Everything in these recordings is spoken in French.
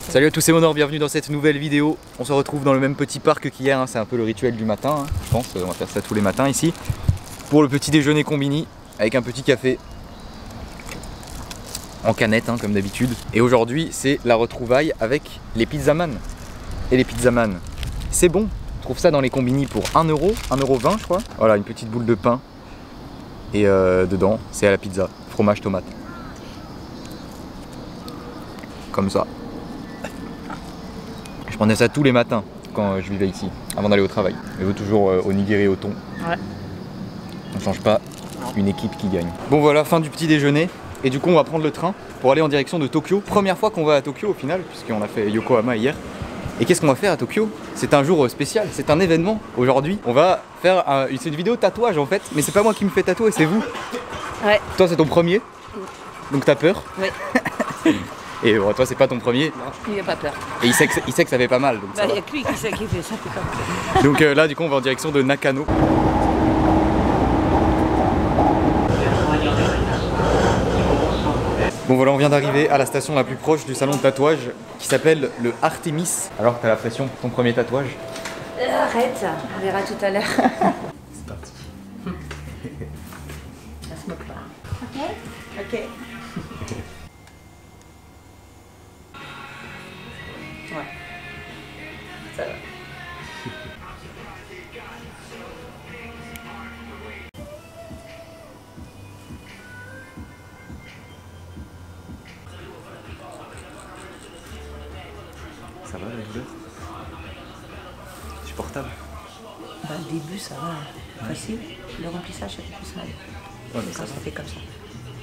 Salut à tous, c'est Monor, bienvenue dans cette nouvelle vidéo. On se retrouve dans le même petit parc qu'hier, hein. C'est un peu le rituel du matin, hein, je pense. On va faire ça tous les matins ici. Pour le petit déjeuner combini, avec un petit café en canette, hein, comme d'habitude. Et aujourd'hui, c'est la retrouvaille avec les pizzaman. Et les pizzaman, c'est bon. On trouve ça dans les combini pour 1€, 1,20€ je crois. Voilà, une petite boule de pain. Et dedans, c'est à la pizza, fromage tomate. Comme ça. Je prenais ça tous les matins quand je vivais ici, avant d'aller au travail. Mais toujours au nigiri au thon. Ouais. On ne change pas une équipe qui gagne. Bon voilà, fin du petit déjeuner. Et du coup on va prendre le train pour aller en direction de Tokyo. Première fois qu'on va à Tokyo au final, puisqu'on a fait Yokohama hier. Et qu'est-ce qu'on va faire à Tokyo? C'est un jour spécial, c'est un événement. Aujourd'hui, on va faire c'est une vidéo tatouage en fait. Mais c'est pas moi qui me fais tatouer, c'est vous. Ouais. Toi c'est ton premier. Donc t'as peur. Oui. Et toi c'est pas ton premier. Non, il a pas peur. Et il sait que ça fait pas mal. Bah il y a que lui qui sait qu'il fait ça, fait pas mal. Donc là du coup on va en direction de Nakano. Bon voilà, on vient d'arriver à la station la plus proche du salon de tatouage qui s'appelle le Artemis. Alors t'as la pression pour ton premier tatouage? Arrête, on verra tout à l'heure. C'est parti. Ça se moque pas. Ok. Ok. Ouais. Ça va. Ça va la douleur? Supportable? Bah, le début ça va, facile. Le remplissage ça fait plus mal. Ouais, mais quand ça fait comme ça.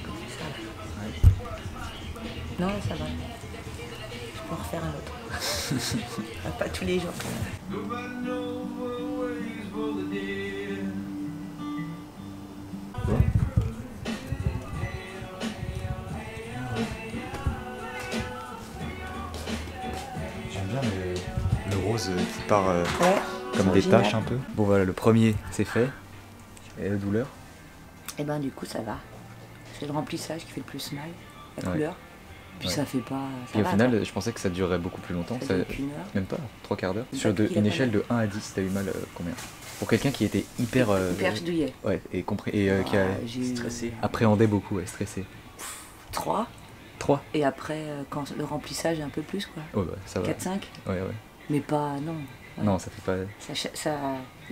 Comme ça là. Ouais. Non là, ça va. Je peux en refaire un autre. Pas tous les jours quand même. J'aime bien le rose qui part Ouais, comme des taches un peu. Bon voilà, le premier c'est fait. Et la douleur? Et ben du coup ça va. C'est le remplissage qui fait le plus mal, la Ouais. couleur. Puis Ouais. ça fait pas... Ça Et au va, final, attends. je pensais que ça durerait beaucoup plus longtemps. Ça dure qu'une heure. Même pas, 3/4 d'heure. Il Sur a pas une mal. échelle de 1 à 10, t'as eu mal combien? Pour quelqu'un qui était hyper douillet. ouais, et qui a Stressé. appréhendé beaucoup, ouais, stressé. 3. 3? Et après, quand le remplissage est un peu plus, quoi. Ouais, bah, ça va. 4-5. Ouais, ouais. Mais pas, non. Ouais. Non, ça fait pas.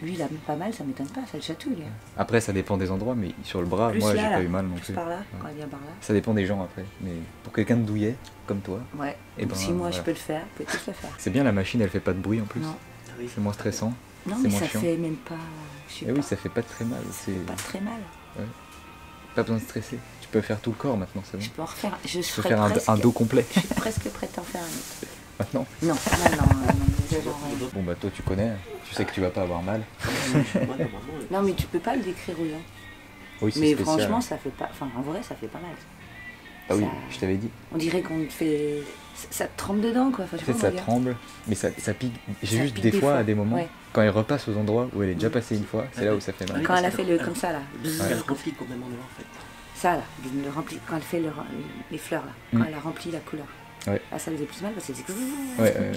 Lui, il a pas mal, ça m'étonne pas, ça le chatouille. Lui. Après, ça dépend des endroits, mais sur le bras, Plus moi, là, j'ai là. pas eu mal non Plus plus. par là, Ouais. quand il vient par là. Ça dépend des gens après. Mais pour quelqu'un de douillet, comme toi, Ouais. Et Donc, ben, si moi voilà. je peux le faire, vous pouvez tous le faire. c'est bien, la machine, elle fait pas de bruit en plus. Non. C'est moins stressant. Non, c'est mais moins ça chiant. fait même pas. Je sais Et pas. oui, ça fait pas très mal. C'est Pas très mal. pas besoin de stresser. Tu peux faire tout le corps maintenant, c'est bon. Je peux en refaire. Je Tu peux serais faire presque... un dos complet Je suis presque prête à en faire un autre. maintenant. Non, non, genre, Bon bah toi tu connais, tu sais que tu vas pas avoir mal. non, mais tu peux pas le décrire aux gens. Oui, c'est Mais spécial. franchement, ça fait pas. Enfin, en vrai, ça fait pas mal. Ah oui, ça- je t'avais dit. On dirait qu'on te fait. Ça te trempe dedans, quoi. Enfin, je sais Peut-être pas, ça regarde. tremble, mais ça pique. J'ai Ça juste pique des des fois fois, à des moments, ouais. quand elle repasse aux endroits où elle est déjà passée une fois, c'est là où ça fait mal. Quand elle a fait le comme ça là, Elle remplit quand même en dehors en fait. ça là, le rempli, quand elle fait les fleurs là, quand elle a rempli la couleur. Ouais. Là ça faisait plus mal parce que c'est. Ouais.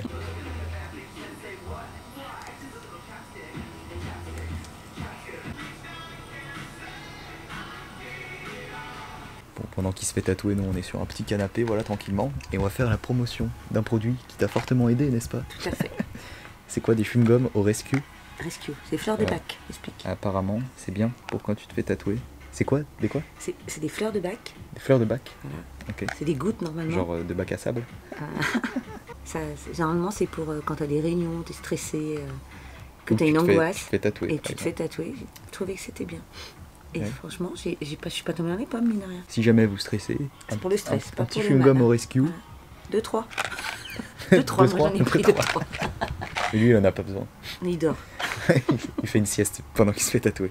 Bon, pendant qu'il se fait tatouer, nous on est sur un petit canapé, voilà, tranquillement, et on va faire la promotion d'un produit qui t'a fortement aidé, n'est-ce pas? Tout à fait. C'est quoi, des chewing-gums au rescue? Rescue, c'est fleurs de Ouais. bac, explique. Apparemment, c'est bien pour quand tu te fais tatouer. C'est quoi? Des quoi? C'est des fleurs de bac, Des fleurs de bac? voilà. Ok. C'est des gouttes normalement. Genre de bac à sable? Généralement c'est pour quand t'as des réunions, t'es stressé, que Ou t'as une tu te angoisse fais tatouer. et par tu te fais exemple. tatouer. J'ai trouvé que c'était bien. Et Ouais. franchement, je suis pas tombée dans les pommes, mine de rien. Si jamais vous stressez, C'est pour le stress, un pas petit pour le chewing-gum mal. au rescue. Voilà. 2-3. 2-3, moi j'en ai pris 2-3. Et lui, il en a pas besoin. Il dort. Il fait une sieste pendant qu'il se fait tatouer.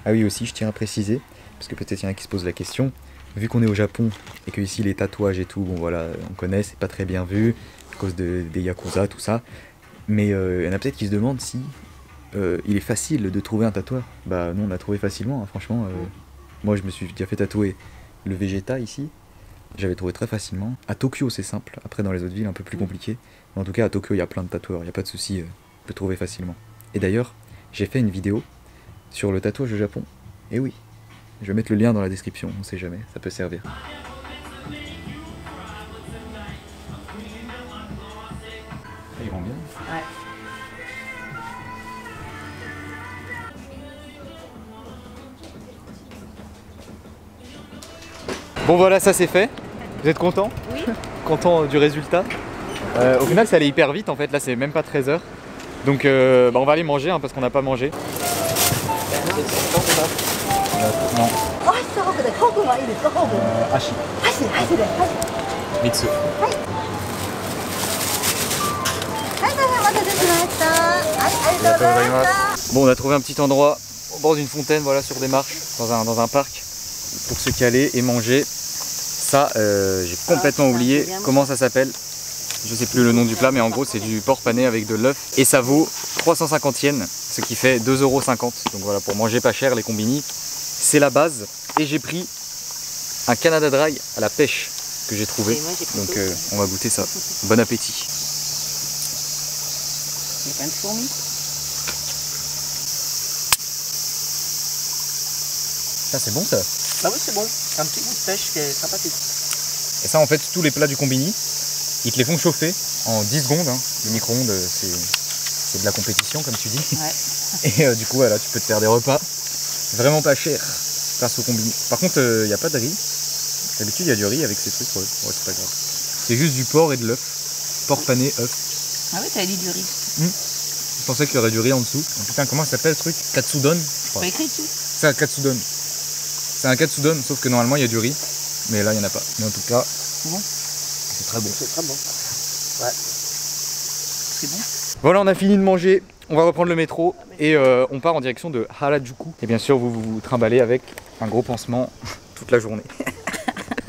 Ah oui, aussi, je tiens à préciser, parce que peut-être il y en a qui se posent la question, vu qu'on est au Japon et que ici les tatouages et tout, bon voilà, on connaît, c'est pas très bien vu, à cause des yakuza, tout ça. Mais il y en a peut-être qui se demandent si il est facile de trouver un tatoueur. Bah nous on l'a trouvé facilement, hein, franchement. Moi je me suis déjà fait tatouer le Vegeta ici. J'avais trouvé très facilement. À Tokyo c'est simple, après dans les autres villes un peu plus compliqué. Mais en tout cas à Tokyo il y a plein de tatoueurs, il n'y a pas de souci, on peut trouver facilement. Et d'ailleurs, j'ai fait une vidéo sur le tatouage au Japon. Et oui, je vais mettre le lien dans la description, on sait jamais, ça peut servir. Il rend bien. Ouais. Bon voilà, ça c'est fait. Vous êtes content? Oui. Content du résultat. Au final ça allait hyper vite en fait, là c'est même pas 13 h. Donc on va aller manger hein, parce qu'on n'a pas mangé. Non. Hashi. Mitsu. Bon, on a trouvé un petit endroit au bord d'une fontaine, voilà, sur des marches, dans un parc, pour se caler et manger. Ça, j'ai complètement oublié comment ça s'appelle. Je sais plus le nom du plat, mais en gros c'est du porc pané avec de l'œuf et ça vaut 350 yens, ce qui fait 2,50 €. Donc voilà, pour manger pas cher, les combini, c'est la base. Et j'ai pris un Canada Dry à la pêche que j'ai trouvé. Donc on va goûter ça. Bon appétit. Il y a plein de fourmis. Ça c'est bon ça. Ah oui, c'est bon. Un petit goût de pêche qui est sympathique. Et ça en fait, tous les plats du combini, ils te les font chauffer en 10 secondes. Hein. Le micro-ondes, c'est de la compétition comme tu dis. Ouais. Et du coup, voilà, tu peux te faire des repas vraiment pas chers grâce au combini. Par contre, il n'y a pas de riz. D'habitude, il y a du riz avec ces trucs. Ouais, c'est pas grave. C'est juste du porc et de l'œuf. Porc pané, œuf. Ah oui, t'avais dit du riz. Je pensais qu'il y aurait du riz en dessous. Oh, putain, comment ça s'appelle le truc? Katsudon, je crois. Pas écrit dessus. C'est un katsudon. C'est un katsudon, sauf que normalement il y a du riz. Mais là, il n'y en a pas. Mais en tout cas, Bon. c'est très bon. C'est très bon. Ouais. C'est bon. Voilà, on a fini de manger. On va reprendre le métro et on part en direction de Harajuku. Et bien sûr, vous trimballez avec un gros pansement toute la journée.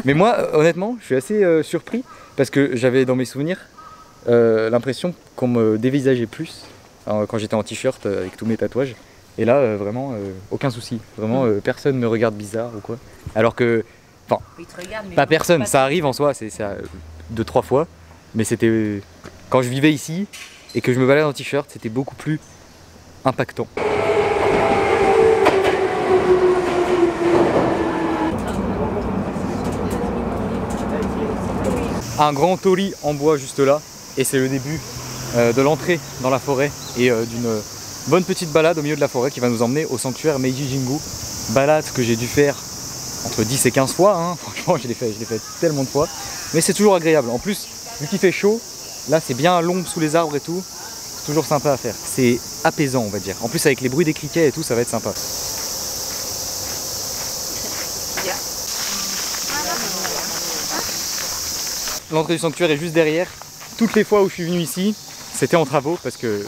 Mais moi, honnêtement, je suis assez surpris parce que j'avais dans mes souvenirs l'impression qu'on me dévisageait plus quand j'étais en t-shirt avec tous mes tatouages. Et là, vraiment, aucun souci. Vraiment, personne me regarde bizarre ou quoi. Alors que, enfin, pas personne, ça arrive en soi, c'est 2-3 fois. Mais c'était quand je vivais ici et que je me balade en t-shirt, c'était beaucoup plus impactant. Un grand torii en bois juste là, et c'est le début de l'entrée dans la forêt et d'une bonne petite balade au milieu de la forêt qui va nous emmener au sanctuaire Meiji Jingu. Balade que j'ai dû faire entre 10 et 15 fois, hein. Franchement je l'ai fait tellement de fois, mais c'est toujours agréable. En plus, vu qu'il fait chaud, là c'est bien à l'ombre sous les arbres et tout, c'est toujours sympa à faire. C'est apaisant on va dire. En plus avec les bruits des criquets et tout, ça va être sympa. L'entrée du sanctuaire est juste derrière. Toutes les fois où je suis venu ici, c'était en travaux parce que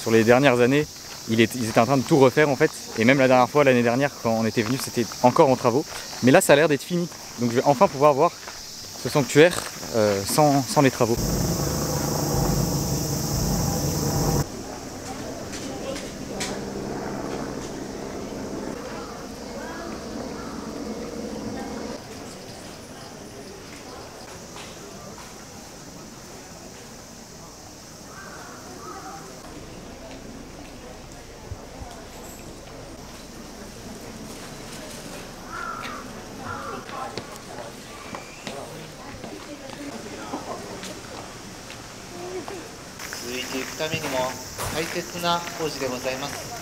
sur les dernières années, ils étaient en train de tout refaire en fait. Et même la dernière fois, l'année dernière, quand on était venu, c'était encore en travaux. Mais là, ça a l'air d'être fini. Donc je vais enfin pouvoir voir ce sanctuaire sans les travaux.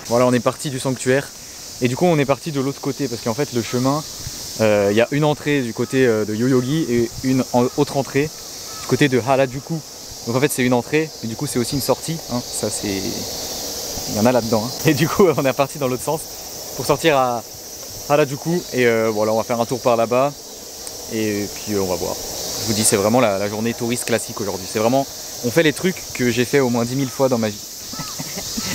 Voilà, on est parti du sanctuaire et du coup on est parti de l'autre côté parce qu'en fait le chemin, il y a une entrée du côté de Yoyogi et une autre entrée du côté de Harajuku. Donc en fait c'est une entrée et du coup c'est aussi une sortie, hein. Ça c'est... il y en a là-dedans, hein. Et du coup on est parti dans l'autre sens pour sortir à Harajuku et voilà, on va faire un tour par là-bas et puis on va voir. Je vous dis, c'est vraiment la journée touriste classique aujourd'hui. C'est vraiment, on fait les trucs que j'ai fait au moins 10 000 fois dans ma vie.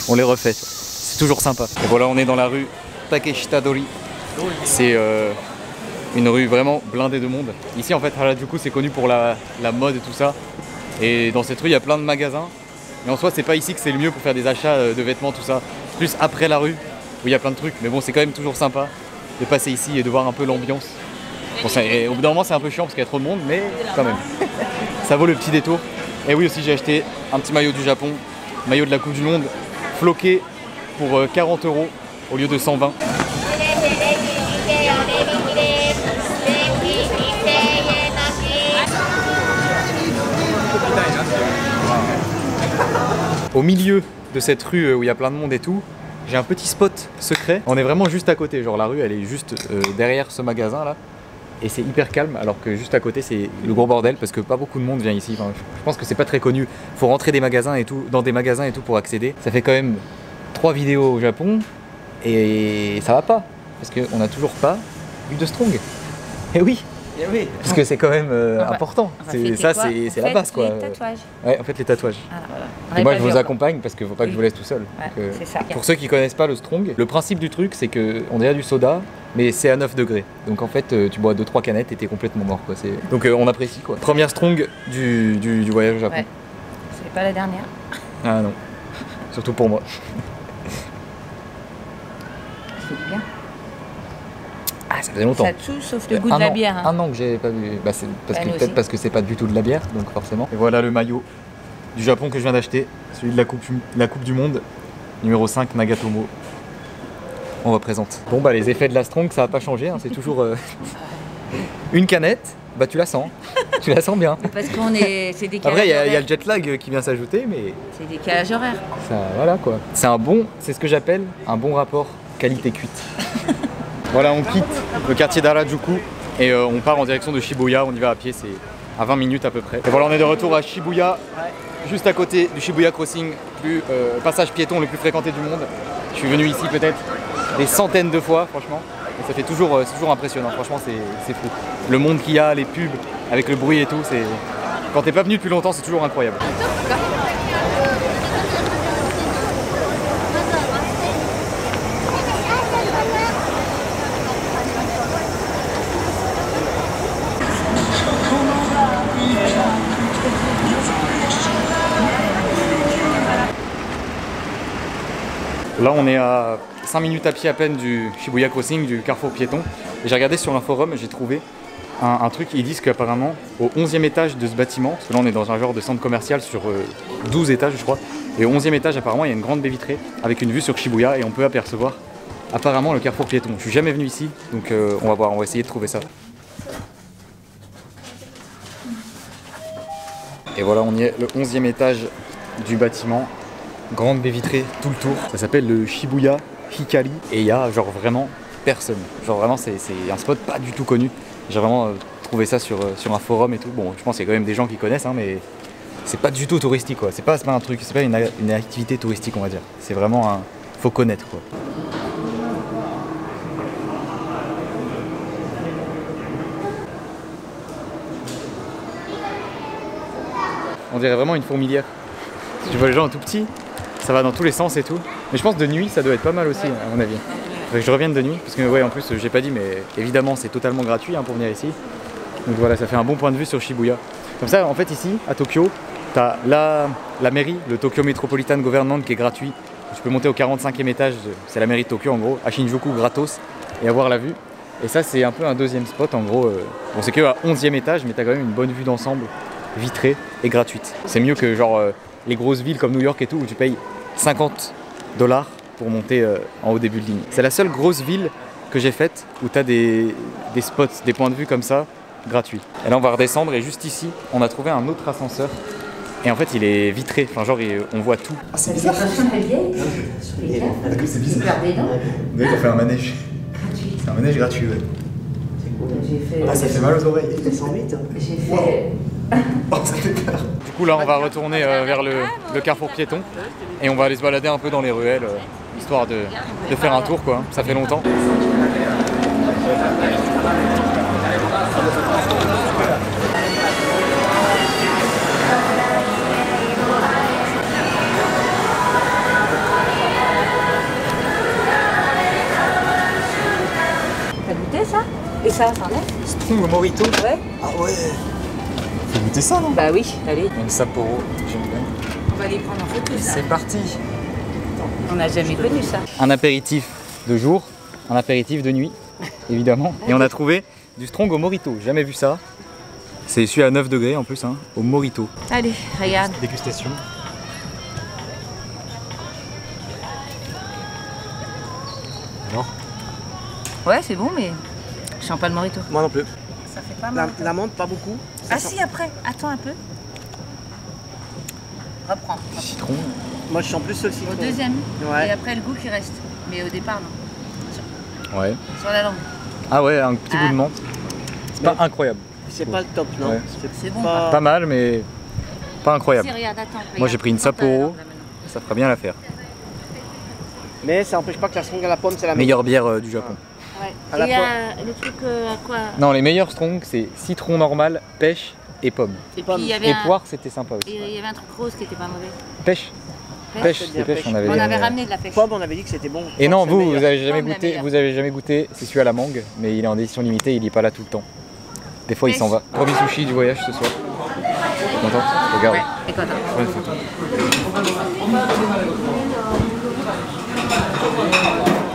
On les refait, c'est toujours sympa. Et voilà, on est dans la rue Takeshita-dori. C'est une rue vraiment blindée de monde. Ici en fait, Harajuku c'est connu pour la mode et tout ça. Et dans cette rue, il y a plein de magasins. Mais en soi, c'est pas ici que c'est le mieux pour faire des achats de vêtements, tout ça. plus après la rue où il y a plein de trucs. Mais bon, c'est quand même toujours sympa de passer ici et de voir un peu l'ambiance. Bon, au bout d'un moment, c'est un peu chiant parce qu'il y a trop de monde, mais quand même, ça vaut le petit détour. Et oui, aussi, j'ai acheté un petit maillot du Japon, maillot de la Coupe du Monde, floqué pour 40 € au lieu de 120. Au milieu de cette rue où il y a plein de monde et tout, j'ai un petit spot secret. On est vraiment juste à côté, genre la rue elle est juste derrière ce magasin là. Et c'est hyper calme alors que juste à côté c'est le gros bordel parce que pas beaucoup de monde vient ici. Enfin, je pense que c'est pas très connu. Faut rentrer des magasins et tout, dans des magasins et tout pour accéder. Ça fait quand même 3 vidéos au Japon et ça va pas. Parce qu'on n'a toujours pas vu de Strong. Et oui, parce que c'est quand même important. Ça, c'est la base quoi. Les tatouages. Ouais, en fait les tatouages. Ah, voilà. Et moi je vous accompagne parce qu'il faut pas que je vous laisse tout seul. Ouais, c'est ça. Pour ceux qui connaissent pas le Strong, le principe du truc c'est qu'on dirait du soda mais c'est à 9 degrés. Donc en fait tu bois 2-3 canettes et t'es complètement mort quoi. Donc on apprécie quoi. Première Strong du voyage au Japon. Ouais. C'est pas la dernière. Ah non. Surtout pour moi. Ça fait du bien. Ah ça faisait longtemps. Ça tue sauf le goût de la bière. Hein. Un an que j'ai pas vu. Bah, c'est peut-être parce que c'est pas du tout de la bière, donc forcément. Et voilà le maillot du Japon que je viens d'acheter, celui de la coupe du Monde, numéro 5 Nagatomo. On représente. Bon bah les effets de la Strong ça va pas changer, hein, c'est toujours une canette, bah tu la sens. Tu la sens bien. Parce qu'on est. C'est décalage. Après il y a le jet lag qui vient s'ajouter, mais. C'est décalage horaire. Ça voilà quoi. C'est ce que j'appelle un bon rapport qualité cuite. Voilà, on quitte le quartier d'Harajuku et on part en direction de Shibuya. On y va à pied, c'est à 20 minutes à peu près. Et voilà, on est de retour à Shibuya, juste à côté du Shibuya Crossing, passage piéton le plus fréquenté du monde. Je suis venu ici peut-être des centaines de fois, franchement. Et ça fait toujours impressionnant, franchement, c'est fou. Le monde qu'il y a, les pubs, avec le bruit et tout, quand t'es pas venu depuis longtemps, c'est toujours incroyable. Là on est à 5 minutes à pied à peine du Shibuya Crossing, du carrefour piéton. Et j'ai regardé sur un forum et j'ai trouvé un truc, ils disent qu'apparemment au 11e étage de ce bâtiment, parce que là on est dans un genre de centre commercial sur 12 étages je crois, et au 11e étage apparemment il y a une grande baie vitrée avec une vue sur Shibuya et on peut apercevoir apparemment le carrefour piéton. Je suis jamais venu ici, donc on va voir, on va essayer de trouver ça. Et voilà, on y est, le 11e étage du bâtiment. Grande baie vitrée tout le tour. Ça s'appelle le Shibuya Hikari et il y a genre vraiment personne. Genre vraiment c'est un spot pas du tout connu. J'ai vraiment trouvé ça sur un forum et tout. Bon, je pense qu'il y a quand même des gens qui connaissent, hein, mais c'est pas du tout touristique quoi. C'est pas un truc, c'est pas une activité touristique on va dire. C'est vraiment un... faut connaître quoi. On dirait vraiment une fourmilière. Si tu vois les gens tout petits, ça va dans tous les sens et tout. Mais je pense de nuit ça doit être pas mal aussi à mon avis. Faudrait que je revienne de nuit parce que ouais en plus j'ai pas dit mais évidemment c'est totalement gratuit hein, pour venir ici. Donc voilà, ça fait un bon point de vue sur Shibuya. Comme ça en fait ici à Tokyo, t'as la mairie, le Tokyo Metropolitan Government qui est gratuit. Tu peux monter au 45e étage, c'est la mairie de Tokyo en gros, à Shinjuku gratos et avoir la vue. Et ça c'est un peu un deuxième spot en gros. Bon c'est que à 11e étage mais t'as quand même une bonne vue d'ensemble, vitrée et gratuite. C'est mieux que genre les grosses villes comme New York et tout où tu payes 50 $ pour monter en haut des buildings. C'est la seule grosse ville que j'ai faite où tu as des spots, des points de vue comme ça, gratuits. Et là on va redescendre et juste ici, on a trouvé un autre ascenseur. Et en fait il est vitré, enfin genre on voit tout. Ah, c'est bizarre. C'est bizarre. On dirait qu'on fait un manège. C'est un manège gratuit, ouais. Ah ça fait mal aux oreilles. J'ai fait... Oh, ça fait peur. Du coup là on va retourner vers le carrefour piéton et on va aller se balader un peu dans les ruelles histoire de faire un tour quoi, ça fait longtemps. T'as goûté ça? Et ça c'en est? Strong au Morito? Ouais. Ah ouais. Faut goûter ça non? Bah oui, allez. Une Sapporo, j'aime bien. On va les prendre en photo. C'est parti. On n'a jamais connu ça. Un apéritif de jour, un apéritif de nuit, évidemment. Et on a trouvé du strong au mojito, jamais vu ça. C'est celui à 9 degrés en plus, hein, au mojito. Allez, regarde. Dégustation. Alors? Ouais, c'est bon, mais je sens pas le mojito. Moi non plus. Ça fait pas mal. La menthe, pas beaucoup. Ah si, après, attends un peu. Reprends. Citron. Moi je sens plus sur le Au citron. deuxième. Ouais. Et après, le goût qui reste. Mais au départ, non. Ouais. Sur la langue. Ah ouais, un petit goût de menthe. C'est pas incroyable. C'est pas le top, non. Ouais. C'est bon. Pas mal, mais pas incroyable. Si, regarde, attends. Moi j'ai pris une Prends ta Sapporo, langue, là, maintenant. ça fera bien l'affaire. Mais ça n'empêche pas que la strong à la pomme, c'est la Meilleure bière du Japon. Ouais. À la Et le truc à quoi? Non, les meilleurs strong, c'est citron normal, pêche et pomme. Et puis il y avait Et poire, c'était sympa aussi. il y avait un truc rose qui était pas mauvais. Pêche. Pêche, c'est bien, c'est pêche, pêche. on avait. On avait ramené de la pêche. Pomme, on avait dit que c'était bon. Et non, C'est vous, meilleur. vous avez jamais Pomme, la goûté, meilleure. vous avez jamais goûté, c'est celui à la mangue, mais il est en édition limitée, il est pas là tout le temps. Des fois il s'en va. Premier sushi du voyage ce soir. T'es contente? Regarde. Ouais, et content. Prends une photo.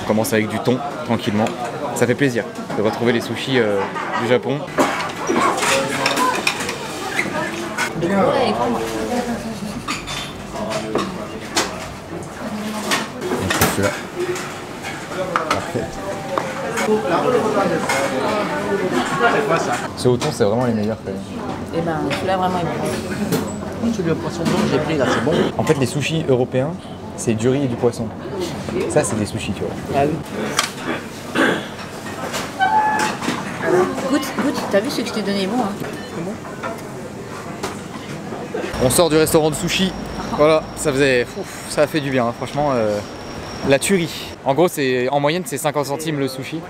On commence avec du thon, tranquillement. Ça fait plaisir de retrouver les sushis du Japon. Ouais, prends-moi. Celui-là. Parfait. Ce au thon, c'est vraiment les meilleurs quand même. Et ben, celui-là vraiment est bon. Celui au poisson blanc, j'ai pris là, c'est bon. En fait, les sushis européens, c'est du riz et du poisson. Ça, c'est des sushis, tu vois. Ah oui. Goûte, t'as vu ce que je t'ai donné bon, hein? On sort du restaurant de sushi. Voilà, ça faisait, ça a fait du bien, hein, franchement. La tuerie. En gros, en moyenne, c'est 50 centimes le sushi.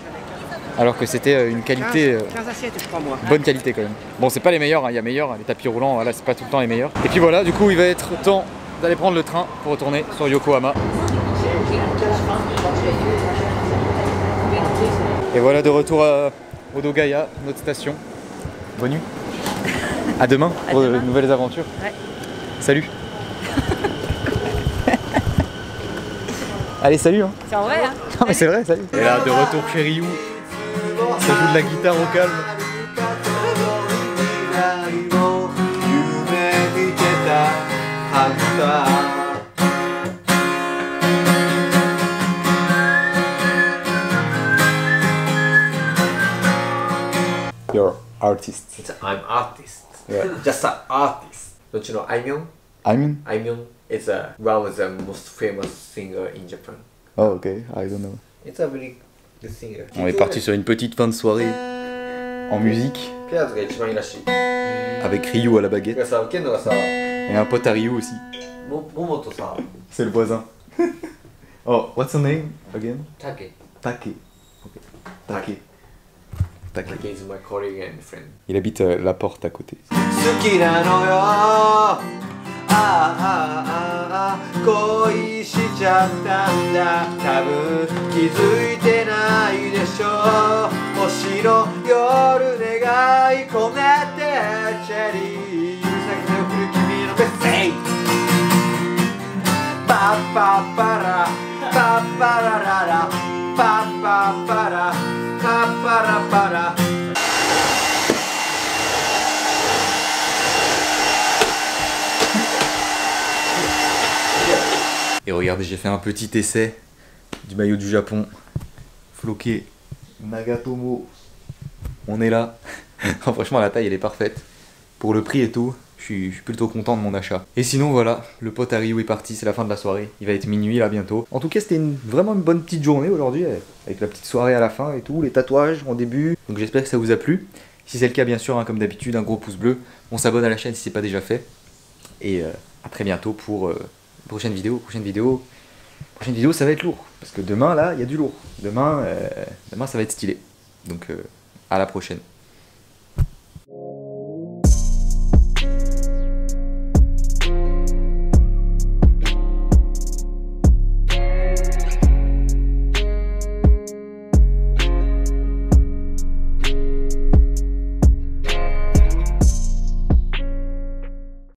Alors que c'était une qualité, 15 assiettes, je crois, moi. bonne qualité quand même. Bon, c'est pas les meilleurs, hein, il y a meilleurs, les tapis roulants, voilà, c'est pas tout le temps les meilleurs. Et puis voilà, du coup, il va être temps d'aller prendre le train pour retourner sur Yokohama. Et voilà, de retour à Odogaya, notre station. Bonne nuit. À demain pour de nouvelles aventures. Ouais. Salut. Allez, salut. Hein. C'est en vrai, hein? Non mais c'est vrai, salut. Et là, de retour chez Ryu, ça joue de la guitare au calme. You're artist. I'm artist. Yeah. Just an artist. Don't you know Aimyon? I mean? Aimyon is one of the most famous singer in Japan. Oh ok, I don't know. It's a very good singer. On est parti sur une petite fin de soirée en musique ペアーズが一番いいらしい。 avec Ryu à la てか baguette さ、ウケんのがさ、et un pote à Ryu aussi. ももとさ、 C'est le voisin. Oh, what's your name again? タケ。 Take. Ok. Take. Take. タケ is my colleague and friend. Il habite la porte à côté. 好きなのよ。恋しちゃったんだ。多分気づいてないでしょう。星の夜願い込めてチェリー。指先で送る君のメッセージ。パッパッパラパッパラララパッパッパラパッパラパラ。Et regardez, j'ai fait un petit essai du maillot du Japon. Floqué Nagatomo. On est là. Franchement, la taille, elle est parfaite. Pour le prix et tout, je suis plutôt content de mon achat. Et sinon, voilà, le pote à Ryu est parti, c'est la fin de la soirée. Il va être minuit là bientôt. En tout cas, c'était vraiment une bonne petite journée aujourd'hui, avec la petite soirée à la fin et tout, les tatouages en début. Donc j'espère que ça vous a plu. Si c'est le cas, bien sûr, hein, comme d'habitude, un gros pouce bleu. On s'abonne à la chaîne si c'est pas déjà fait. Et à très bientôt pour prochaine vidéo. Prochaine vidéo, ça va être lourd. Parce que demain, là, il y a du lourd. Demain, ça va être stylé. Donc, à la prochaine.